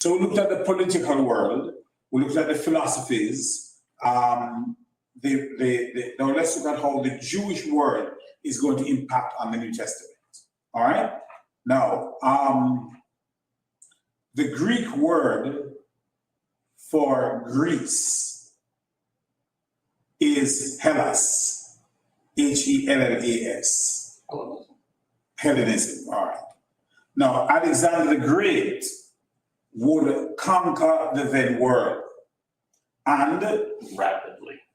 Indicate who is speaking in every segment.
Speaker 1: So we looked at the political world, we looked at the philosophies. Now let's look at how the Jewish world is going to impact on the New Testament. All right? Now, the Greek word for Greece is Hellas, Hellas. Hellenism, all right. Now, Alexander the Great would conquer the then world and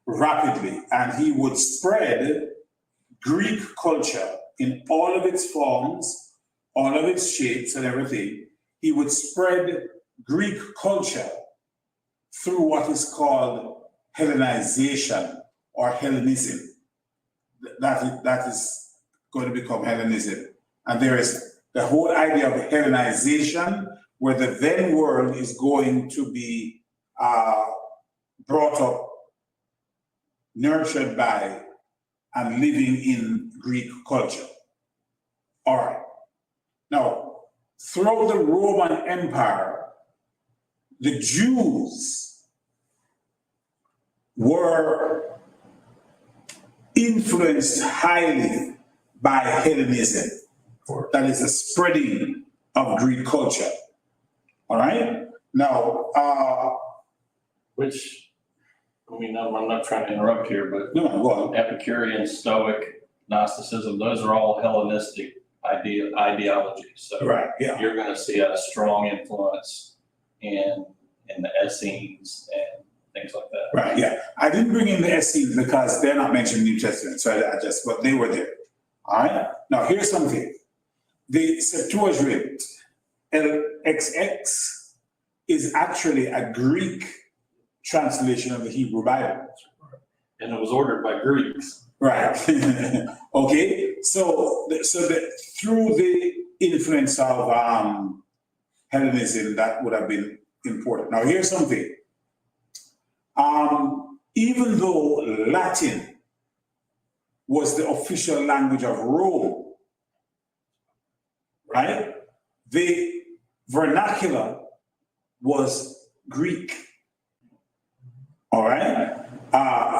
Speaker 1: rapidly, and he would spread Greek culture in all of its forms, all of its shapes and everything. He would spread Greek culture through what is called Hellenization or Hellenism. That is going to become Hellenism. And there is the whole idea of Hellenization, where the then world is going to be brought up, nurtured by, and living in Greek culture. All right. Now, throughout the Roman Empire, the Jews were influenced highly by Hellenism. That is the spreading of Greek culture. All right? Now,
Speaker 2: I'm not trying to interrupt here, but
Speaker 1: no, go on.
Speaker 2: Epicurean, Stoic, Gnosticism, those are all Hellenistic ideologies. So
Speaker 1: Right, yeah.
Speaker 2: you're going to see a strong influence in the Essenes and things like that.
Speaker 1: Right, yeah. I didn't bring in the Essenes because they're not mentioned in the New Testament, so but they were there. All right? Now, here's something. The Septuagint, LXX, is actually a Greek translation of the Hebrew Bible.
Speaker 2: And it was ordered by Greeks.
Speaker 1: Right. Okay. So through the influence of Hellenism, that would have been important. Now, here's something. Even though Latin was the official language of Rome, right? The vernacular was Greek. All right?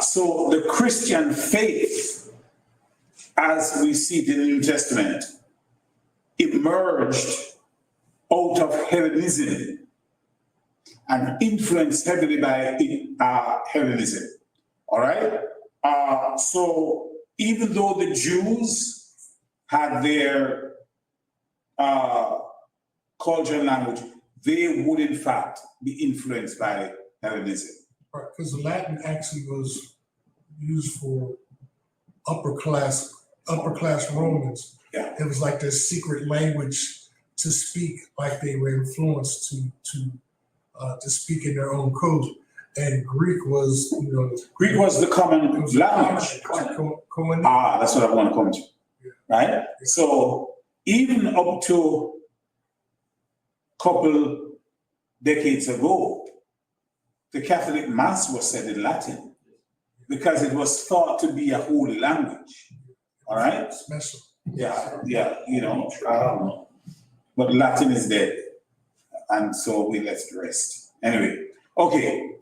Speaker 1: So the Christian faith, as we see it in the New Testament, emerged out of Hellenism and influenced heavily by Hellenism. All right? So even though the Jews had their culture and language, they would in fact be influenced by Hellenism.
Speaker 3: Right, because Latin actually was used for upper class Romans.
Speaker 1: Yeah.
Speaker 3: It was like their secret language to speak, like they were influenced to speak in their own code. And Greek was,
Speaker 1: Greek was the common language. That's what I want to come to.
Speaker 3: Yeah.
Speaker 1: Right?
Speaker 3: Yeah.
Speaker 1: So even up to a couple decades ago, the Catholic Mass was said in Latin because it was thought to be a holy language. All right?
Speaker 3: Special.
Speaker 1: Yeah, but Latin is dead. And so we let it rest. Anyway, okay.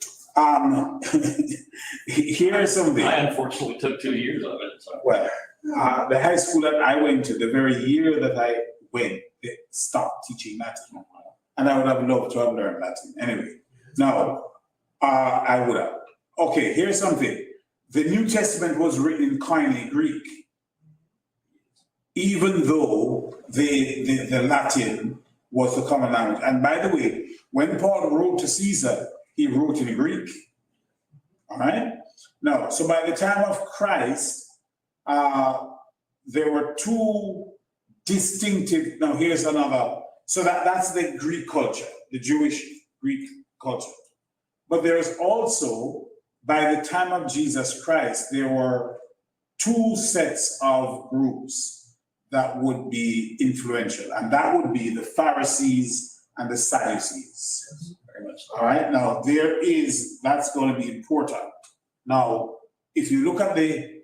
Speaker 1: Here is something.
Speaker 2: I unfortunately took 2 years of it. So.
Speaker 1: Well, the high school that I went to, the very year that I went, they stopped teaching Latin. And I would have loved to have learned Latin. Anyway, now, I would have. Okay, here's something. The New Testament was written in Koine Greek, even though the Latin was the common language. And by the way, when Paul wrote to Caesar, he wrote in Greek. All right? Now, so by the time of Christ, there were two distinctive, now here's another, so that's the Greek culture, the Jewish Greek culture. But there is also, by the time of Jesus Christ, there were two sets of groups that would be influential, and that would be the Pharisees and the Sadducees.
Speaker 2: Yes, very much so.
Speaker 1: All right, now that's going to be important. Now, if you look at the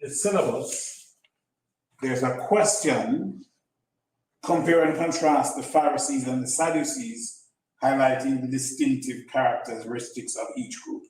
Speaker 1: syllabus, there's a question compare and contrast the Pharisees and the Sadducees, highlighting the distinctive characteristics of each group.